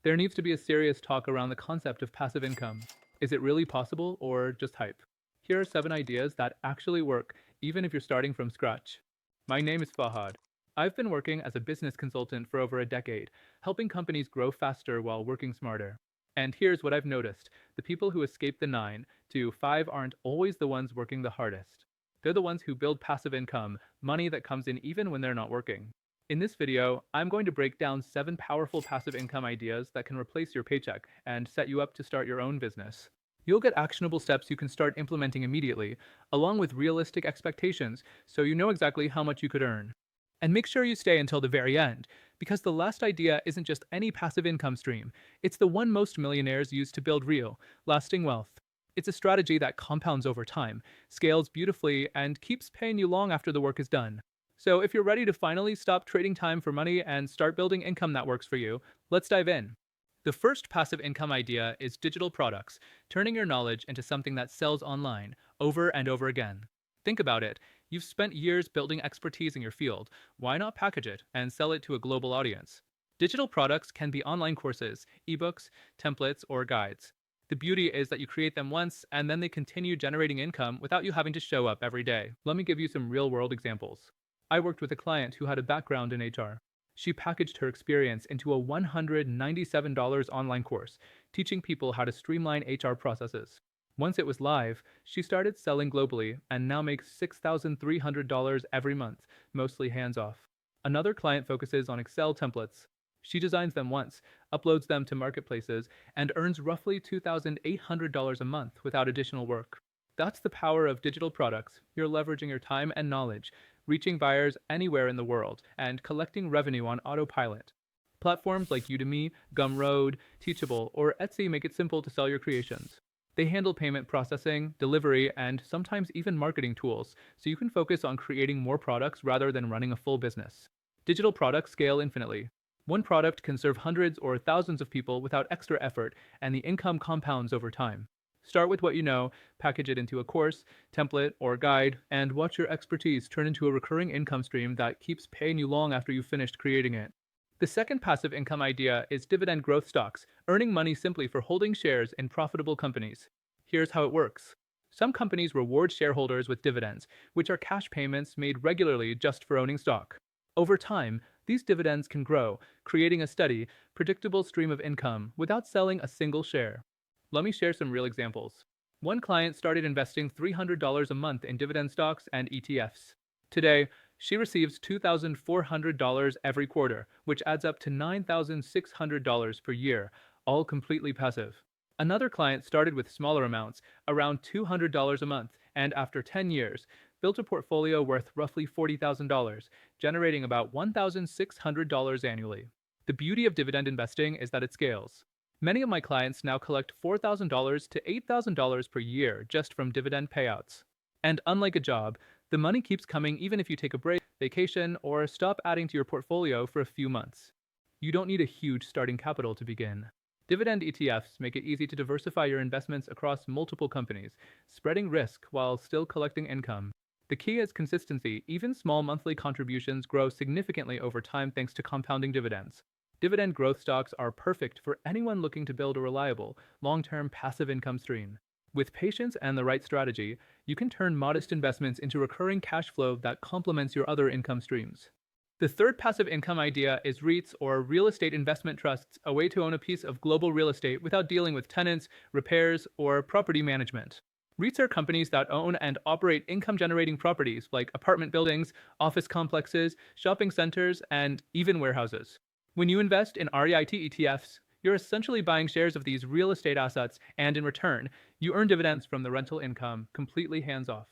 There needs to be a serious talk around the concept of passive income. Is it really possible or just hype? Here are 7 ideas that actually work, even if you're starting from scratch. My name is Fahad. I've been working as a business consultant for over a decade, helping companies grow faster while working smarter. And here's what I've noticed: the people who escape the 9 to 5 aren't always the ones working the hardest. They're the ones who build passive income, money that comes in even when they're not working. In this video, I'm going to break down 7 powerful passive income ideas that can replace your paycheck and set you up to start your own business. You'll get actionable steps you can start implementing immediately, along with realistic expectations so you know exactly how much you could earn. And make sure you stay until the very end, because the last idea isn't just any passive income stream, it's the one most millionaires use to build real, lasting wealth. It's a strategy that compounds over time, scales beautifully, and keeps paying you long after the work is done. So if you're ready to finally stop trading time for money and start building income that works for you, let's dive in. The first passive income idea is digital products, turning your knowledge into something that sells online, over and over again. Think about it. You've spent years building expertise in your field. Why not package it and sell it to a global audience? Digital products can be online courses, ebooks, templates, or guides. The beauty is that you create them once and then they continue generating income without you having to show up every day. Let me give you some real-world examples. I worked with a client who had a background in HR. She packaged her experience into a $197 online course, teaching people how to streamline HR processes. Once it was live, she started selling globally and now makes $6,300 every month, mostly hands-off. Another client focuses on Excel templates. She designs them once, uploads them to marketplaces, and earns roughly $2,800 a month without additional work. That's the power of digital products. You're leveraging your time and knowledge, reaching buyers anywhere in the world, and collecting revenue on autopilot. Platforms like Udemy, Gumroad, Teachable, or Etsy make it simple to sell your creations. They handle payment processing, delivery, and sometimes even marketing tools, so you can focus on creating more products rather than running a full business. Digital products scale infinitely. One product can serve hundreds or thousands of people without extra effort, and the income compounds over time. Start with what you know, package it into a course, template, or guide, and watch your expertise turn into a recurring income stream that keeps paying you long after you've finished creating it. The second passive income idea is dividend growth stocks, earning money simply for holding shares in profitable companies. Here's how it works. Some companies reward shareholders with dividends, which are cash payments made regularly just for owning stock. Over time, these dividends can grow, creating a steady, predictable stream of income without selling a single share. Let me share some real examples. One client started investing $300 a month in dividend stocks and ETFs. Today, she receives $2,400 every quarter, which adds up to $9,600 per year, all completely passive. Another client started with smaller amounts, around $200 a month, and after 10 years, built a portfolio worth roughly $40,000, generating about $1,600 annually. The beauty of dividend investing is that it scales. Many of my clients now collect $4,000 to $8,000 per year just from dividend payouts. And unlike a job, the money keeps coming even if you take a break, vacation, or stop adding to your portfolio for a few months. You don't need a huge starting capital to begin. Dividend ETFs make it easy to diversify your investments across multiple companies, spreading risk while still collecting income. The key is consistency. Even small monthly contributions grow significantly over time thanks to compounding dividends. Dividend growth stocks are perfect for anyone looking to build a reliable, long-term passive income stream. With patience and the right strategy, you can turn modest investments into recurring cash flow that complements your other income streams. The third passive income idea is REITs, or real estate investment trusts, a way to own a piece of global real estate without dealing with tenants, repairs, or property management. REITs are companies that own and operate income-generating properties like apartment buildings, office complexes, shopping centers, and even warehouses. When you invest in REIT ETFs, you're essentially buying shares of these real estate assets, and in return, you earn dividends from the rental income, completely hands-off.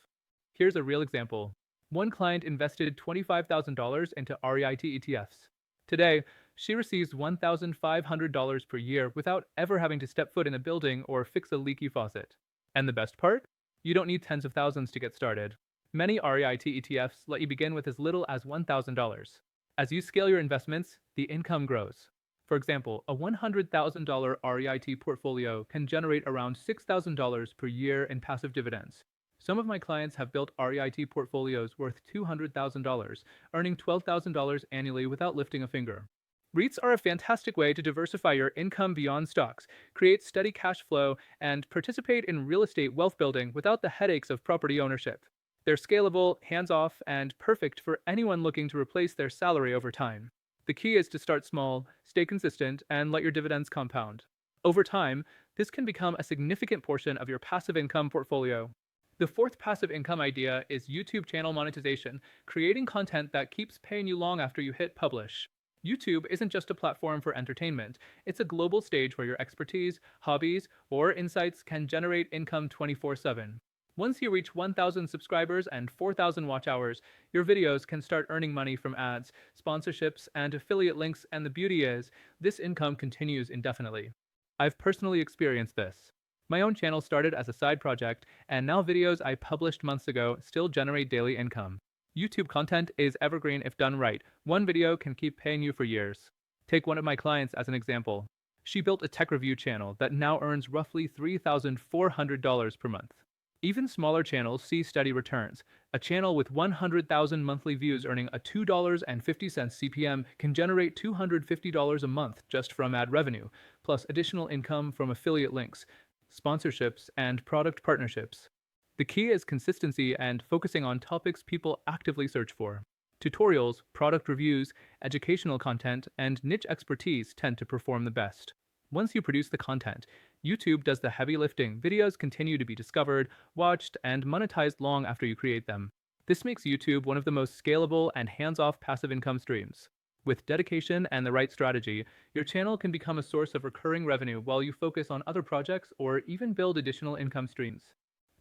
Here's a real example. One client invested $25,000 into REIT ETFs. Today, she receives $1,500 per year without ever having to step foot in a building or fix a leaky faucet. And the best part? You don't need tens of thousands to get started. Many REIT ETFs let you begin with as little as $1,000. As you scale your investments, the income grows. For example, a $100,000 REIT portfolio can generate around $6,000 per year in passive dividends. Some of my clients have built REIT portfolios worth $200,000, earning $12,000 annually without lifting a finger. REITs are a fantastic way to diversify your income beyond stocks, create steady cash flow, and participate in real estate wealth building without the headaches of property ownership. They're scalable, hands off, and perfect for anyone looking to replace their salary over time. The key is to start small, stay consistent, and let your dividends compound. Over time, this can become a significant portion of your passive income portfolio. The fourth passive income idea is YouTube channel monetization, creating content that keeps paying you long after you hit publish. YouTube isn't just a platform for entertainment, it's a global stage where your expertise, hobbies, or insights can generate income 24/7. Once you reach 1,000 subscribers and 4,000 watch hours, your videos can start earning money from ads, sponsorships, and affiliate links, and the beauty is, this income continues indefinitely. I've personally experienced this. My own channel started as a side project, and now videos I published months ago still generate daily income. YouTube content is evergreen if done right. One video can keep paying you for years. Take one of my clients as an example. She built a tech review channel that now earns roughly $3,400 per month. Even smaller channels see steady returns. A channel with 100,000 monthly views earning a $2.50 CPM can generate $250 a month just from ad revenue, plus additional income from affiliate links, sponsorships, and product partnerships. The key is consistency and focusing on topics people actively search for. Tutorials, product reviews, educational content, and niche expertise tend to perform the best. Once you produce the content, YouTube does the heavy lifting. Videos continue to be discovered, watched, and monetized long after you create them. This makes YouTube one of the most scalable and hands-off passive income streams. With dedication and the right strategy, your channel can become a source of recurring revenue while you focus on other projects or even build additional income streams.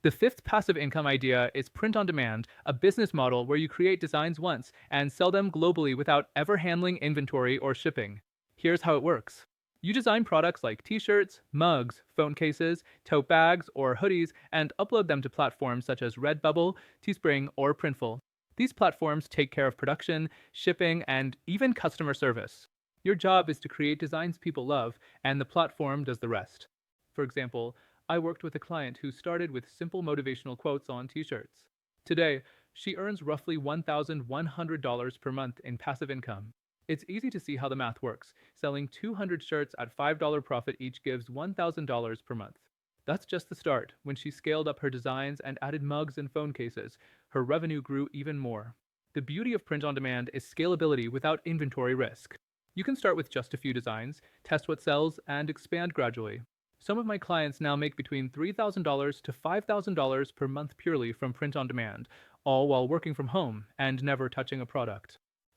The fifth passive income idea is print on demand, a business model where you create designs once and sell them globally without ever handling inventory or shipping. Here's how it works. You design products like t-shirts, mugs, phone cases, tote bags, or hoodies and upload them to platforms such as Redbubble, Teespring, or Printful. These platforms take care of production, shipping, and even customer service. Your job is to create designs people love, and the platform does the rest. For example, I worked with a client who started with simple motivational quotes on t-shirts. Today, she earns roughly $1,100 per month in passive income. It's easy to see how the math works. Selling 200 shirts at $5 profit each gives $1,000 per month. That's just the start. When she scaled up her designs and added mugs and phone cases, her revenue grew even more. The beauty of print on demand is scalability without inventory risk. You can start with just a few designs, test what sells, and expand gradually. Some of my clients now make between $3,000 to $5,000 per month purely from print on demand, all while working from home and never touching a product.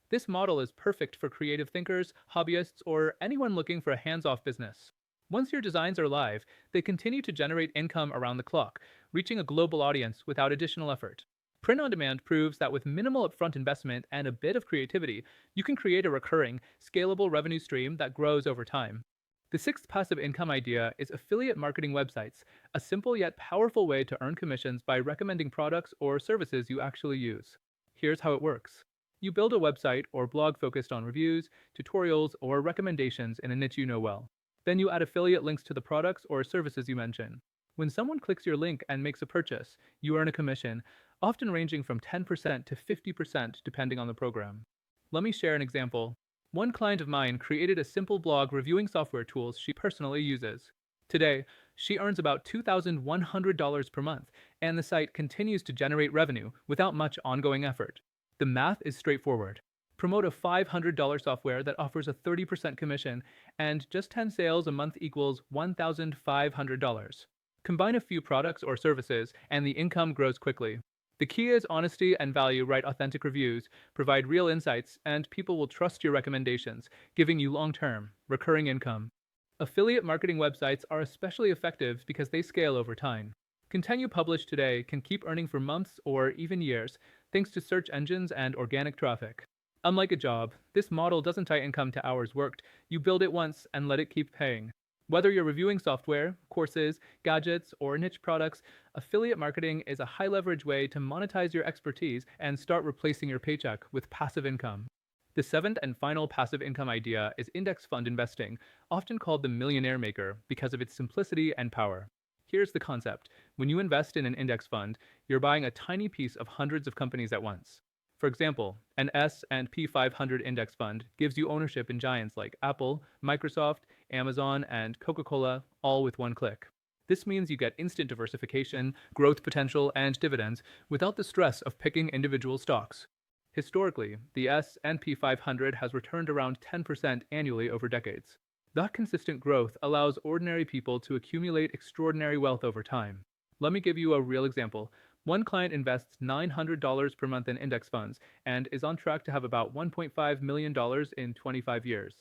This model is perfect for creative thinkers, hobbyists, or anyone looking for a hands-off business. Once your designs are live, they continue to generate income around the clock, reaching a global audience without additional effort. Print on demand proves that with minimal upfront investment and a bit of creativity, you can create a recurring, scalable revenue stream that grows over time. The sixth passive income idea is affiliate marketing websites, a simple yet powerful way to earn commissions by recommending products or services you actually use. Here's how it works. You build a website or blog focused on reviews, tutorials, or recommendations in a niche you know well. Then you add affiliate links to the products or services you mention. When someone clicks your link and makes a purchase, you earn a commission, often ranging from 10% to 50% depending on the program. Let me share an example. One client of mine created a simple blog reviewing software tools she personally uses. Today, she earns about $2,100 per month, and the site continues to generate revenue without much ongoing effort. The math is straightforward. Promote a $500 software that offers a 30% commission, and just 10 sales a month equals $1,500. Combine a few products or services, and the income grows quickly. The key is honesty and value. Write authentic reviews, provide real insights, and people will trust your recommendations, giving you long-term, recurring income. Affiliate marketing websites are especially effective because they scale over time. Content you publish today can keep earning for months or even years, thanks to search engines and organic traffic. Unlike a job, this model doesn't tie income to hours worked. You build it once and let it keep paying. Whether you're reviewing software, courses, gadgets, or niche products, affiliate marketing is a high-leverage way to monetize your expertise and start replacing your paycheck with passive income. The seventh and final passive income idea is index fund investing, often called the millionaire maker because of its simplicity and power. Here's the concept. When you invest in an index fund, you're buying a tiny piece of hundreds of companies at once. For example, an S&P 500 index fund gives you ownership in giants like Apple, Microsoft, Amazon, and Coca-Cola, all with one click. This means you get instant diversification, growth potential, and dividends without the stress of picking individual stocks. Historically, the S&P 500 has returned around 10% annually over decades. That consistent growth allows ordinary people to accumulate extraordinary wealth over time. Let me give you a real example. One client invests $900 per month in index funds and is on track to have about $1.5 million in 25 years.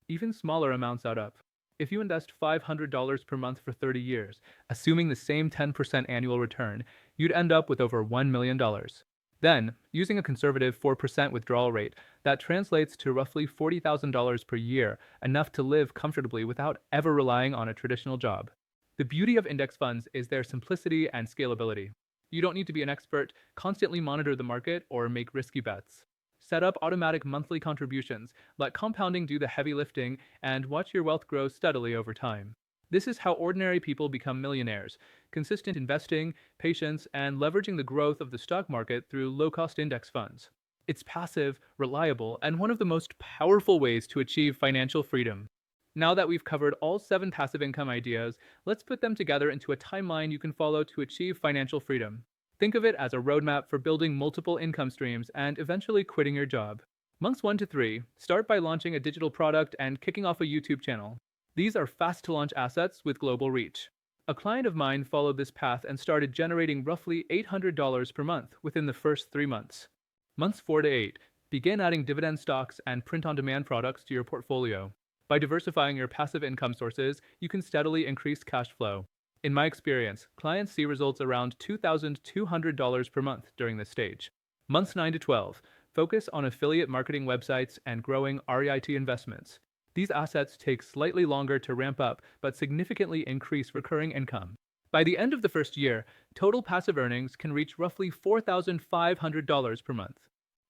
Even smaller amounts add up. If you invest $500 per month for 30 years, assuming the same 10% annual return, you'd end up with over $1 million. Then, using a conservative 4% withdrawal rate, that translates to roughly $40,000 per year, enough to live comfortably without ever relying on a traditional job. The beauty of index funds is their simplicity and scalability. You don't need to be an expert, constantly monitor the market, or make risky bets. Set up automatic monthly contributions, let compounding do the heavy lifting, and watch your wealth grow steadily over time. This is how ordinary people become millionaires: consistent investing, patience, and leveraging the growth of the stock market through low-cost index funds. It's passive, reliable, and one of the most powerful ways to achieve financial freedom. Now that we've covered all 7 passive income ideas, let's put them together into a timeline you can follow to achieve financial freedom. Think of it as a roadmap for building multiple income streams and eventually quitting your job. Months 1 to 3, start by launching a digital product and kicking off a YouTube channel. These are fast-to-launch assets with global reach. A client of mine followed this path and started generating roughly $800 per month within the first 3 months. Months 4 to 8, begin adding dividend stocks and print-on-demand products to your portfolio. By diversifying your passive income sources, you can steadily increase cash flow. In my experience, clients see results around $2,200 per month during this stage. Months 9 to 12, focus on affiliate marketing websites and growing REIT investments. These assets take slightly longer to ramp up, but significantly increase recurring income. By the end of the first year, total passive earnings can reach roughly $4,500 per month.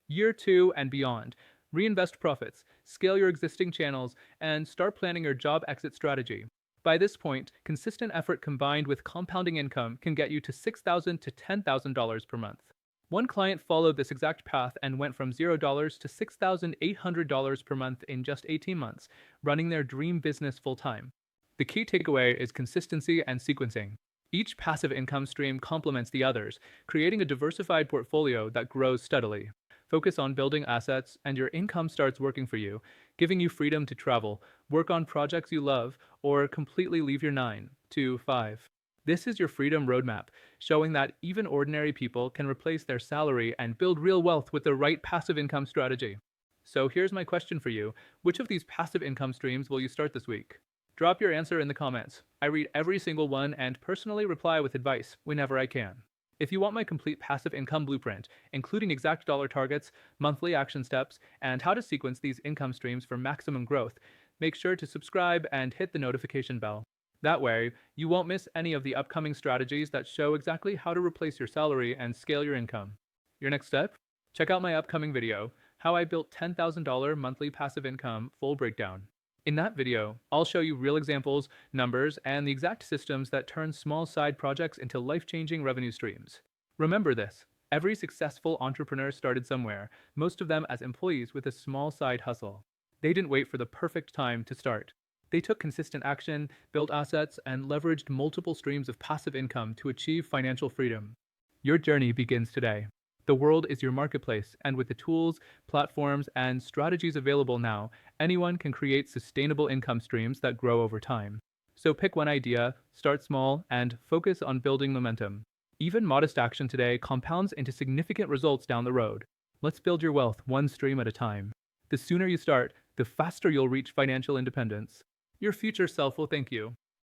Year 2 and beyond, reinvest profits, scale your existing channels, and start planning your job exit strategy. By this point, consistent effort combined with compounding income can get you to $6,000 to $10,000 per month. One client followed this exact path and went from $0 to $6,800 per month in just 18 months, running their dream business full-time. The key takeaway is consistency and sequencing. Each passive income stream complements the others, creating a diversified portfolio that grows steadily. Focus on building assets, and your income starts working for you, giving you freedom to travel, work on projects you love, or completely leave your 9 to 5. This is your freedom roadmap, showing that even ordinary people can replace their salary and build real wealth with the right passive income strategy. So here's my question for you. Which of these passive income streams will you start this week? Drop your answer in the comments. I read every single one and personally reply with advice whenever I can. If you want my complete passive income blueprint, including exact dollar targets, monthly action steps, and how to sequence these income streams for maximum growth, make sure to subscribe and hit the notification bell. That way, you won't miss any of the upcoming strategies that show exactly how to replace your salary and scale your income. Your next step? Check out my upcoming video, How I Built $10,000 Monthly Passive Income Full Breakdown. In that video, I'll show you real examples, numbers, and the exact systems that turn small side projects into life-changing revenue streams. Remember this: every successful entrepreneur started somewhere, most of them as employees with a small side hustle. They didn't wait for the perfect time to start. They took consistent action, built assets, and leveraged multiple streams of passive income to achieve financial freedom. Your journey begins today. The world is your marketplace, and with the tools, platforms, and strategies available now, anyone can create sustainable income streams that grow over time. So pick one idea, start small, and focus on building momentum. Even modest action today compounds into significant results down the road. Let's build your wealth one stream at a time. The sooner you start, the faster you'll reach financial independence. Your future self will thank you.